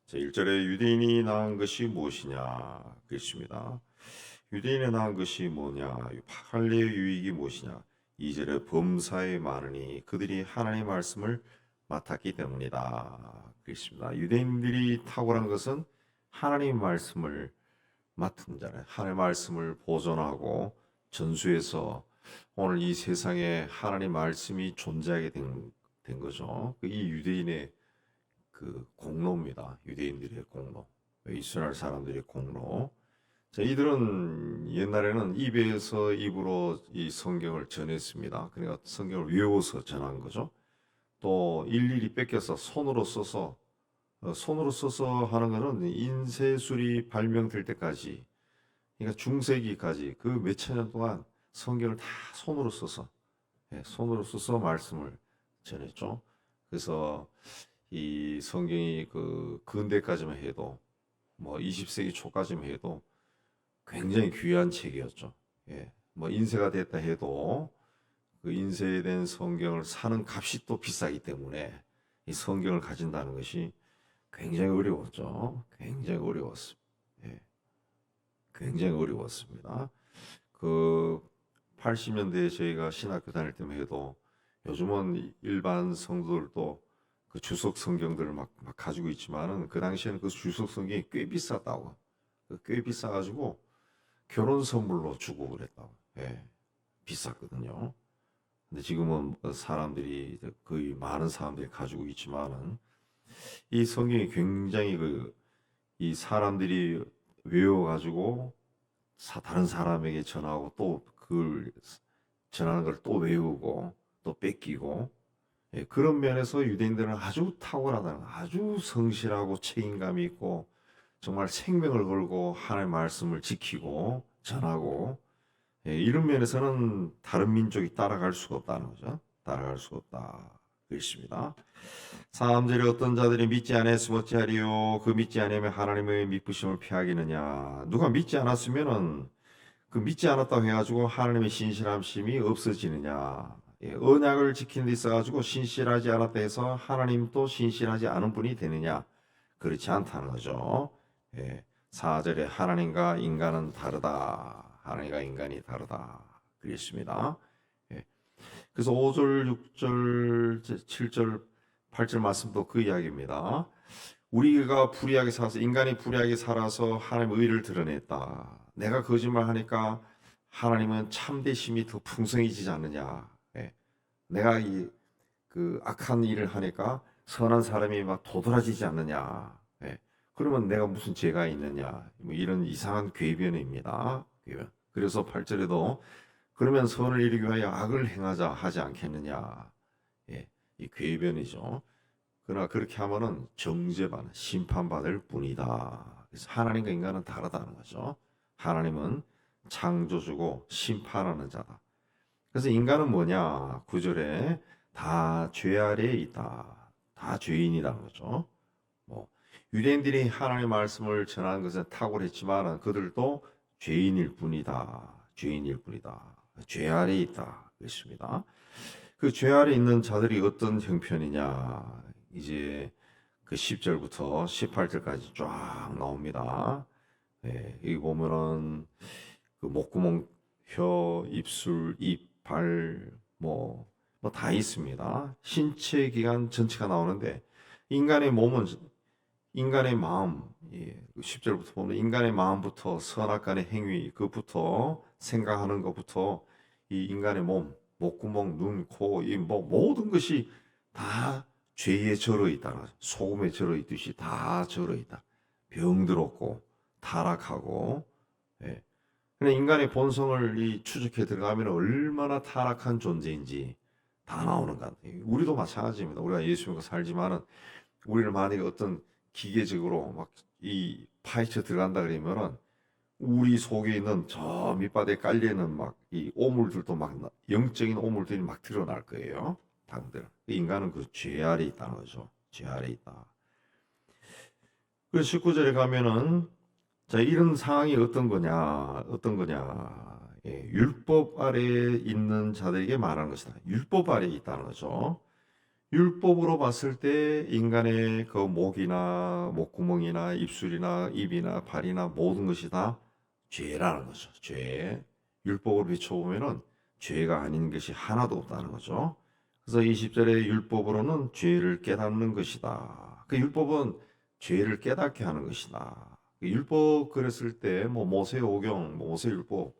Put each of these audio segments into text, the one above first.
제1절에 유대인이 낳은 것이 무엇이냐 그랬습니다. 유대인이 낳은 것이 뭐냐, 할례의 유익이 무엇이냐. 2절에 범사에 많으니 그들이 하나님의 말씀을 맡았기 때문이다 그랬습니다. 유대인들이 탁월한 것은 하나님의 말씀을 맡은 자래. 하나님의 말씀을 보존하고 전수해서 오늘 이 세상에 하나님의 말씀이 존재하게 된 거죠. 이 유대인의 그 공로입니다. 유대인들의 공로, 이스라엘 사람들의 공로. 자, 이들은 옛날에는 입에서 입으로 이 성경을 전했습니다. 그러니까 성경을 외워서 전한 거죠. 또 일일이 뺏겨서 손으로 써서 하는 것은 인쇄술이 발명될 때까지, 그러니까 중세기까지 그 몇천 년 동안 성경을 다 손으로 써서, 손으로 써서 말씀을 전했죠. 그래서 이 성경이 그 근대까지만 해도, 뭐 20세기 초까지만 해도 굉장히 귀한 책이었죠. 뭐 인쇄가 됐다 해도 그 인쇄된 성경을 사는 값이 또 비싸기 때문에 이 성경을 가진다는 것이 굉장히 어려웠죠. 굉장히 어려웠습니다. 굉장히 어려웠습니다. 그 80년대에 저희가 신학교 다닐 때만 해도, 요즘은 일반 성도들도 그 주석 성경들을 막 가지고 있지만은 그 당시에는 그 주석 성경이 꽤 비쌌다고. 꽤 비싸가지고 결혼 선물로 주고 그랬다고. 비쌌거든요. 근데 지금은 사람들이, 거의 많은 사람들이 가지고 있지만은 이 성경이 굉장히 이 사람들이 외워가지고 다른 사람에게 전하고, 또 그걸 전하는 걸 또 외우고 또 뺏기고, 그런 면에서 유대인들은 아주 탁월하다는, 아주 성실하고 책임감이 있고 정말 생명을 걸고 하나님의 말씀을 지키고 전하고, 이런 면에서는 다른 민족이 따라갈 수가 없다는 거죠. 따라갈 수가 없다. 그렇습니다. 3절에 어떤 자들이 믿지 않았으면 어찌하리요? 그 믿지 않으면 하나님의 미쁘심을 피하겠느냐? 누가 믿지 않았으면은 그 믿지 않았다고 해가지고 하나님의 신실함심이 없어지느냐? 언약을 지키는 데 있어가지고 신실하지 않았다 해서 하나님도 신실하지 않은 분이 되느냐? 그렇지 않다는 거죠. 4절에 하나님과 인간은 다르다. 하나님과 인간이 다르다. 그랬습니다. 그래서 5절, 6절, 7절, 8절 말씀도 그 이야기입니다. 우리가 불의하게 살아서, 인간이 불의하게 살아서 하나님의 의를 드러냈다. 내가 거짓말하니까 하나님은 참되심이 더 풍성해지지 않느냐. 내가 그 악한 일을 하니까 선한 사람이 막 도드라지지 않느냐. 그러면 내가 무슨 죄가 있느냐. 뭐 이런 이상한 궤변입니다. 궤변. 그래서 8절에도 그러면 선을 이루기 위하여 악을 행하자 하지 않겠느냐. 이 궤변이죠. 그러나 그렇게 하면은 정죄받는, 심판받을 뿐이다. 그래서 하나님과 인간은 다르다는 거죠. 하나님은 창조주고 심판하는 자다. 그래서 인간은 뭐냐? 9절에 다 죄 아래에 있다. 다 죄인이라는 거죠. 뭐 유대인들이 하나님의 말씀을 전하는 것은 탁월했지만 그들도 죄인일 뿐이다. 죄인일 뿐이다. 죄 아래에 있다. 그렇습니다. 그 죄 아래 있는 자들이 어떤 형편이냐? 이제 그 10절부터 18절까지 쫙 나옵니다. 여기 보면은 그 목구멍, 혀, 입술, 입, 발, 뭐 다 있습니다. 신체 기관 전체가 나오는데, 인간의 몸은 인간의 마음, 10절부터 보면 인간의 마음부터 선악간의 행위, 그부터 생각하는 것부터 이 인간의 몸, 목구멍, 눈, 코, 이 뭐 모든 것이 다 죄에 절어 있다. 소금에 절어 있듯이 다 절어 있다. 병들었고 타락하고. 근데 인간의 본성을 추적해 들어가면 얼마나 타락한 존재인지 다 나오는 것 같아요. 우리도 마찬가지입니다. 우리가 예수 믿고 살지만은 우리를 만약에 어떤 기계적으로 막 이 파헤쳐 들어간다 그러면은 우리 속에 있는 저 밑바닥에 깔려 있는 막 이 오물들도 막 영적인 오물들이 막 드러날 거예요. 당들. 인간은 그 죄 아래 있다는 거죠. 죄 아래 있다. 그래서 19절에 가면은, 자, 이런 상황이 어떤 거냐. 율법 아래에 있는 자들에게 말하는 것이다. 율법 아래에 있다는 거죠. 율법으로 봤을 때 인간의 그 목이나 목구멍이나 입술이나 입이나 발이나 모든 것이 다 죄라는 거죠. 죄. 율법으로 비춰보면은 죄가 아닌 것이 하나도 없다는 거죠. 그래서 20절에 율법으로는 죄를 깨닫는 것이다. 그 율법은 죄를 깨닫게 하는 것이다. 그 율법 그랬을 때 뭐 모세오경, 모세율법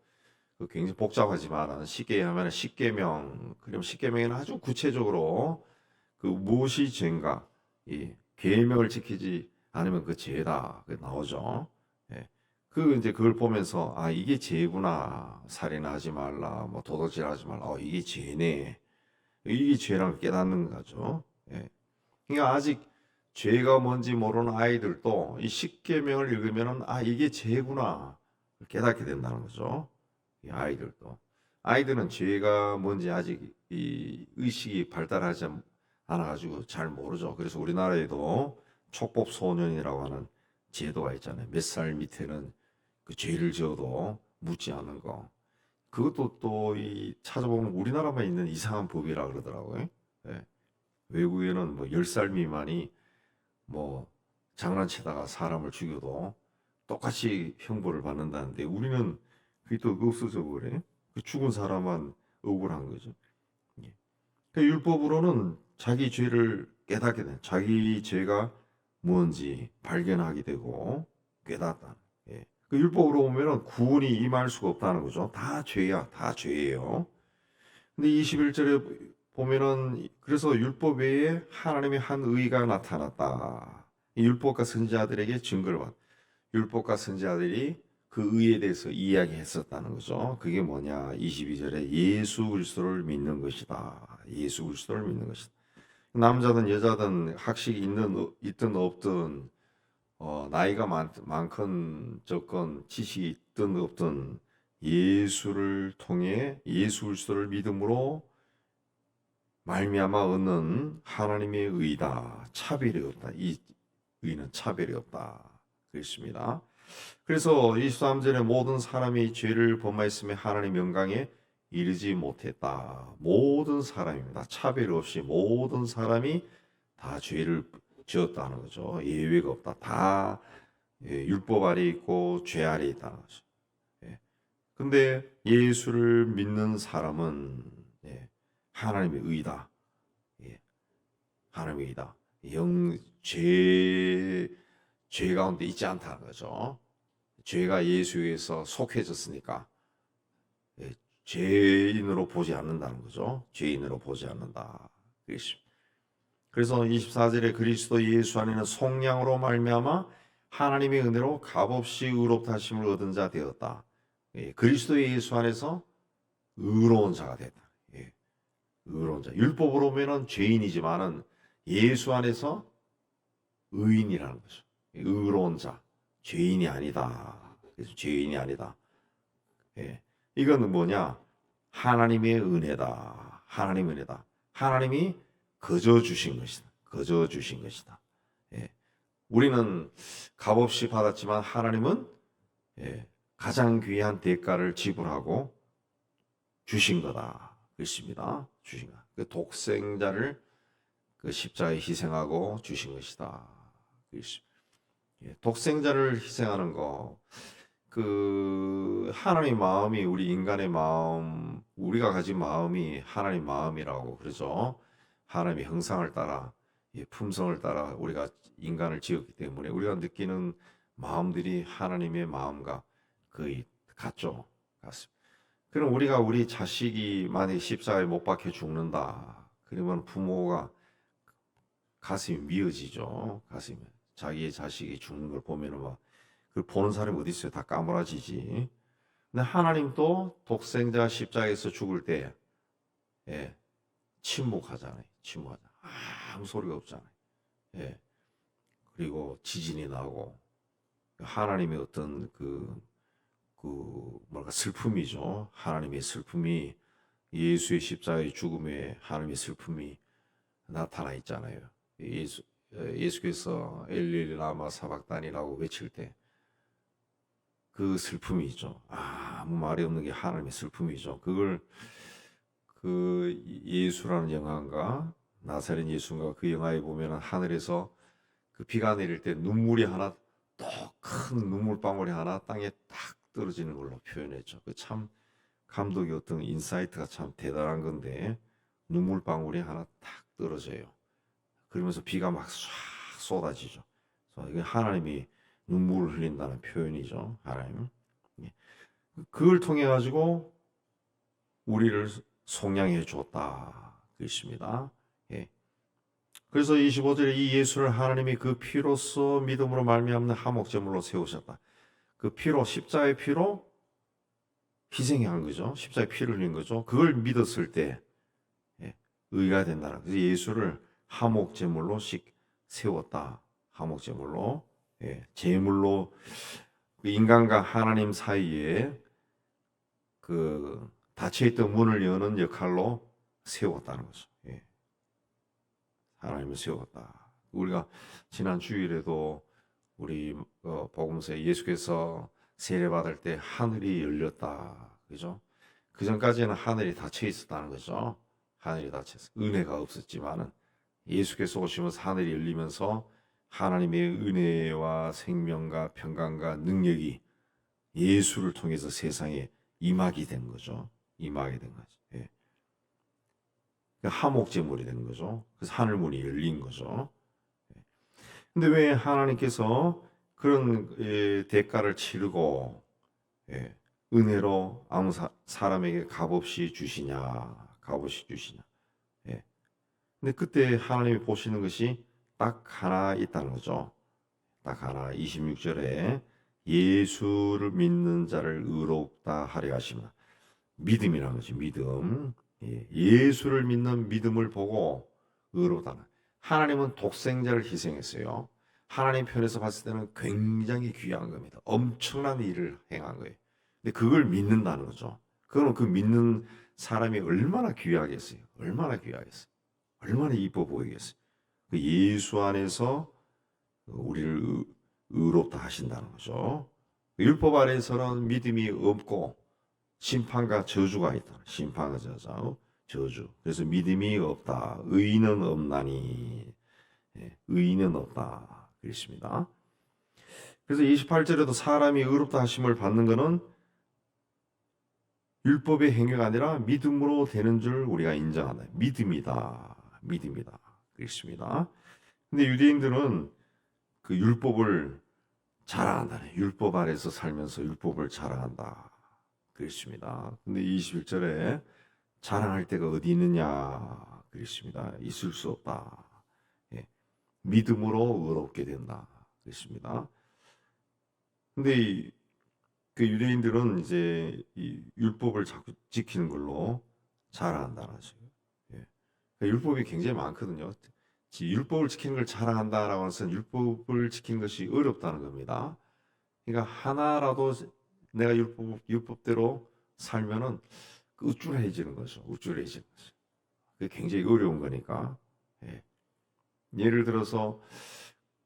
그 굉장히 복잡하지만 쉽게 하면 십계명, 그럼 십계명에는 아주 구체적으로 그 무엇이 죄인가, 이 계명을 지키지 않으면 그 죄다 그 나오죠. 예. 그 이제 그걸 보면서 아 이게 죄구나. 살인하지 말라, 뭐 도둑질하지 말라. 이게 죄네. 이게 죄라는 걸 깨닫는 거죠. 예. 그러니까 아직 죄가 뭔지 모르는 아이들도 이 십계명을 읽으면은 아 이게 죄구나 깨닫게 된다는 거죠. 이 아이들도. 아이들은 죄가 뭔지 아직 이 의식이 발달하지 않아가지고 잘 모르죠. 그래서 우리나라에도 촉법 소년이라고 하는 제도가 있잖아요. 몇 살 밑에는 그 죄를 지어도 묻지 않는 거. 그것도 또 이 찾아보면 우리나라만 있는 이상한 법이라 그러더라고요. 예. 외국에는 뭐 10살 미만이 뭐 장난치다가 사람을 죽여도 똑같이 형벌을 받는다는데 우리는 그게 또 없어져 버려요. 그 죽은 사람만 억울한 거죠. 예. 그 율법으로는 자기 죄를 깨닫게 된, 자기 죄가 뭔지 발견하게 되고 깨닫다. 예. 그 율법으로 보면은 구원이 임할 수가 없다는 거죠. 다 죄야, 다 죄예요. 근데 21절에 보면은 그래서 율법 외에 하나님의 한 의가 나타났다. 이 율법과 선지자들에게 증거를 받. 율법과 선지자들이 그 의에 대해서 이야기했었다는 거죠. 그게 뭐냐? 22절에 예수 그리스도를 믿는 것이다. 예수 그리스도를 믿는 것이다. 남자든 여자든 학식이 있든 없든 나이가 많건 적건 지식이 있든 없든 예수를 통해 예수 그리스도를 믿음으로 말미암아 얻는 하나님의 의다. 차별이 없다. 이 의는 차별이 없다. 그렇습니다. 그래서 23절에 모든 사람이 죄를 범하였으며 하나님 영광에 이르지 못했다. 모든 사람입니다. 차별 없이 모든 사람이 다 죄를 지었다는 거죠. 예외가 없다. 다 율법 아래 있고 죄 아래 있다는 거죠. 예. 근데 예수를 믿는 사람은 하나님의 의다. 예. 하나님의 의다. 죄 가운데 있지 않다는 거죠. 죄가 예수에서 속해졌으니까 죄인으로 보지 않는다는 거죠. 죄인으로 보지 않는다. 그래서 24절에 그리스도 예수 안에는 속량으로 말미암아 하나님의 은혜로 값없이 의롭다 하심을 얻은 자 되었다. 그리스도 예수 안에서 의로운 자가 됐다. 의로운 자. 율법으로 보면은 죄인이지만은 예수 안에서 의인이라는 거죠. 의로운 자. 죄인이 아니다. 그래서 죄인이 아니다. 이건 뭐냐? 하나님의 은혜다. 하나님의 은혜다. 하나님이 거저 주신 것이다. 거저 주신 것이다. 우리는 값없이 받았지만 하나님은 가장 귀한 대가를 지불하고 주신 거다. 그렇습니다. 주신 거. 그 독생자를 그 십자가에 희생하고 주신 것이다. 그렇습니다. 독생자를 희생하는 거, 그 하나님의 마음이 우리 인간의 마음, 우리가 가진 마음이 하나님 마음이라고 그러죠. 하나님의 형상을 따라, 품성을 따라 우리가 인간을 지었기 때문에 우리가 느끼는 마음들이 하나님의 마음과 거의 같죠. 같습니다. 그럼 우리가 우리 자식이 만약에 십자가에 못 박혀 죽는다. 그러면 부모가 가슴이 미어지죠. 가슴이. 자기의 자식이 죽는 걸 보면은 막, 그 보는 사람이 어디 있어요? 다 까무라지지. 근데 하나님도 독생자 십자가에서 죽을 때, 침묵하잖아요. 침묵하잖아요. 아무 소리가 없잖아요. 그리고 지진이 나고, 하나님의 어떤 뭐랄까, 슬픔이죠. 하나님의 슬픔이, 예수의 십자가의 죽음에 하나님의 슬픔이 나타나 있잖아요. 예수께서 엘리 라마 사박단이라고 외칠 때 그 슬픔이죠. 아무 말이 없는 게 하나님의 슬픔이죠. 그걸 그 예수라는 영화인가 나사렛 예수가 그 영화에 보면은 하늘에서 그 비가 내릴 때 눈물이 하나 또 큰 눈물방울이 하나 땅에 딱 떨어지는 걸로 표현했죠. 그 참 감독의 어떤 인사이트가 참 대단한 건데 눈물방울이 하나 딱 떨어져요. 그러면서 비가 막 唰 쏟아지죠. 그래서 이게 하나님이 눈물을 흘린다는 표현이죠. 하나님. 예. 그걸 통해 가지고 우리를 속량해 주었다. 그렇습니다. 예. 그래서 25절에 이 예수를 하나님이 그 피로써 믿음으로 말미암는 화목제물로 세우셨다. 그 피로 십자가의 피로 희생한 거죠. 십자가의 피를 흘린 거죠. 그걸 믿었을 때 예, 의가 된다는. 그래서 예수를 화목제물로씩 세웠다. 화목제물로 예, 제물로 그 인간과 하나님 사이에 그 닫혀있던 문을 여는 역할로 세웠다는 거죠. 예. 하나님을 세웠다. 우리가 지난 주일에도 우리 복음서에 예수께서 세례받을 때 하늘이 열렸다. 그죠? 그 전까지는 하늘이 닫혀 있었다는 거죠. 하늘이 닫혀서 은혜가 없었지만은 예수께서 오시면서 하늘이 열리면서 하나님의 은혜와 생명과 평강과 능력이 예수를 통해서 세상에 임하게 된 거죠. 임하게 된 거죠. 예. 화목제물이 된 거죠. 그래서 하늘문이 열린 거죠. 근데 왜 하나님께서 그런 대가를 치르고 은혜로 아무 사람에게 값없이 주시냐? 값없이 주시냐? 예. 근데 그때 하나님이 보시는 것이 딱 하나 있다는 거죠. 딱 하나 26절에 예수를 믿는 자를 의롭다 하려 하십니다. 믿음이라는 거죠. 믿음. 예수를 믿는 믿음을 보고 의롭다. 하나님은 독생자를 희생했어요. 하나님 편에서 봤을 때는 굉장히 귀한 겁니다. 엄청난 일을 행한 거예요. 근데 그걸 믿는다는 거죠. 그거는 그 믿는 사람이 얼마나 귀하겠어요. 얼마나 귀하겠어요. 얼마나 이뻐 보이겠어요. 그 예수 안에서 우리를 의롭다 하신다는 거죠. 율법 아래에서는 믿음이 없고 심판과 저주가 있다. 심판과 저주. 그래서 믿음이 없다. 의인은 없나니. 의인은 없다. 그렇습니다. 그래서 28절에도 사람이 의롭다 하심을 받는 것은 율법의 행위가 아니라 믿음으로 되는 줄 우리가 인정한다. 믿음이다. 믿음이다. 그렇습니다. 근데 유대인들은 그 율법을 자랑한다. 율법 아래서 살면서 율법을 자랑한다. 그렇습니다. 근데 21절에 자랑할 데가 어디 있느냐. 그렇습니다. 있을 수 없다. 예. 믿음으로 의롭게 된다. 그렇습니다. 근데 그 유대인들은 이제 이 율법을 자꾸 지키는 걸로 자랑한다는 거죠. 예. 그러니까 율법이 굉장히 많거든요. 율법을 지키는 걸 자랑한다라고 해서 율법을 지키는 것이 어렵다는 겁니다. 그러니까 하나라도 내가 율법대로 살면은 우쭐해지는 거죠. 우쭐해지는 거죠. 그게 굉장히 어려운 거니까. 예. 예를 들어서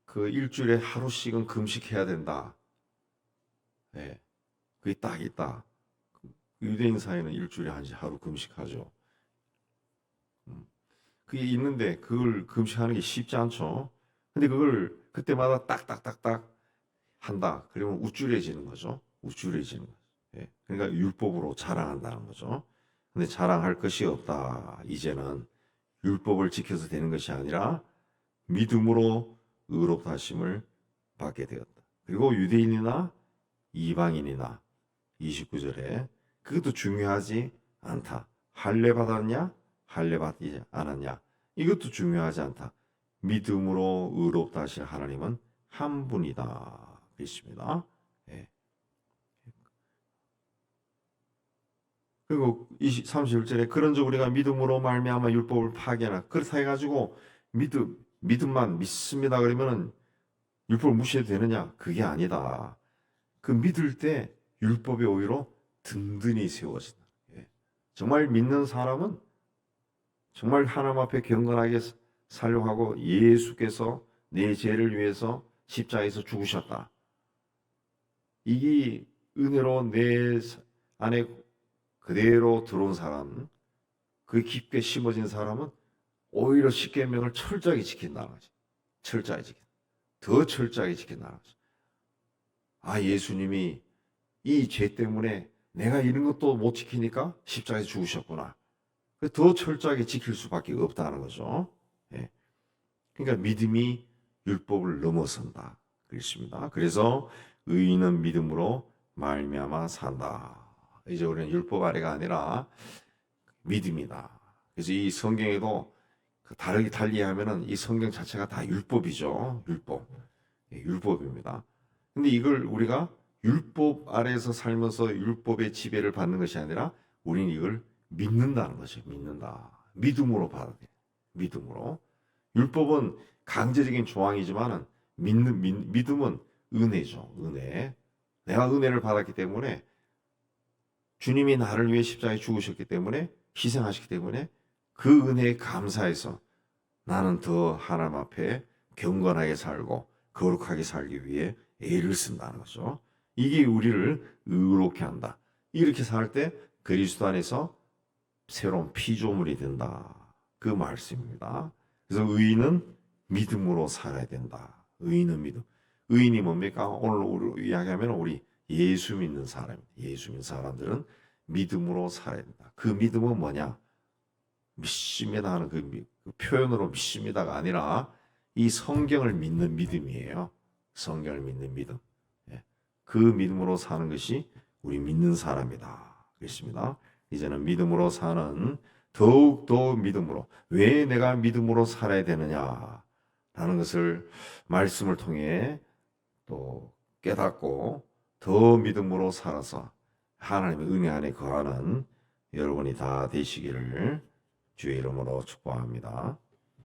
그 일주일에 하루씩은 금식해야 된다. 예. 그게 딱 있다. 유대인 사회는 일주일에 하루 금식하죠. 그게 있는데 그걸 금식하는 게 쉽지 않죠. 근데 그걸 그때마다 딱딱딱딱 한다. 그러면 우쭐해지는 거죠. 우쭐해지는 거죠. 예. 그러니까 율법으로 자랑한다는 거죠. 근데 자랑할 것이 없다. 이제는 율법을 지켜서 되는 것이 아니라 믿음으로 의롭다 하심을 받게 되었다. 그리고 유대인이나 이방인이나 29절에 그것도 중요하지 않다. 할례 받았냐? 할례 받지 않았냐? 이것도 중요하지 않다. 믿음으로 의롭다 하실 하나님은 한 분이다. 있습니다. 예. 그리고 31절에 그런즉 우리가 믿음으로 말미암아 율법을 파괴하나 그렇다 해가지고 믿음만 믿습니다 그러면은 율법을 무시해도 되느냐? 그게 아니다. 그 믿을 때 율법의 오히려 든든히 세워진다. 예. 정말 믿는 사람은 정말 하나님 앞에 경건하게 살려고 하고 예수께서 내 죄를 위해서 십자가에서 죽으셨다. 이게 은혜로 내 안에 그대로 들어온 사람, 그 깊게 심어진 사람은 오히려 십계명을 철저하게 지킨다는 거죠. 철저하게 지킨. 더 철저하게 지킨다는 거죠. 아, 예수님이 이 죄 때문에 내가 이런 것도 못 지키니까 십자가에 죽으셨구나. 더 철저하게 지킬 수밖에 없다는 거죠. 예. 그러니까 믿음이 율법을 넘어선다. 그렇습니다. 그래서 의인은 믿음으로 말미암아 산다. 이제 우리는 율법 아래가 아니라 믿음이다. 그래서 이 성경에도 다르게 달리하면은 이 성경 자체가 다 율법이죠. 율법. 예, 율법입니다. 근데 이걸 우리가 율법 아래에서 살면서 율법의 지배를 받는 것이 아니라 우리는 이걸 믿는다는 것이 믿는다. 믿음으로 받아야 돼. 믿음으로. 율법은 강제적인 조항이지만은 믿음은 은혜죠. 은혜. 내가 은혜를 받았기 때문에 주님이 나를 위해 십자가에 죽으셨기 때문에 희생하셨기 때문에 그 은혜에 감사해서 나는 더 하나님 앞에 경건하게 살고 거룩하게 살기 위해 애를 쓴다는 거죠. 이게 우리를 의롭게 한다. 이렇게 살 때 그리스도 안에서 새로운 피조물이 된다. 그 말씀입니다. 그래서 의인은 믿음으로 살아야 된다. 의인은 믿음. 의인이 뭡니까? 오늘 이야기하면 우리 예수 믿는 사람입니다. 예수 믿는 사람들은 믿음으로 살아야 된다. 그 믿음은 뭐냐? 믿습니다 하는 그 표현으로 믿습니다가 아니라 이 성경을 믿는 믿음이에요. 성경을 믿는 믿음. 예. 그 믿음으로 사는 것이 우리 믿는 사람이다. 그렇습니다. 이제는 믿음으로 사는 더욱더 믿음으로 왜 내가 믿음으로 살아야 되느냐 라는 것을 말씀을 통해 또 깨닫고 더 믿음으로 살아서 하나님의 은혜 안에 거하는 여러분이 다 되시기를 주의 이름으로 축복합니다.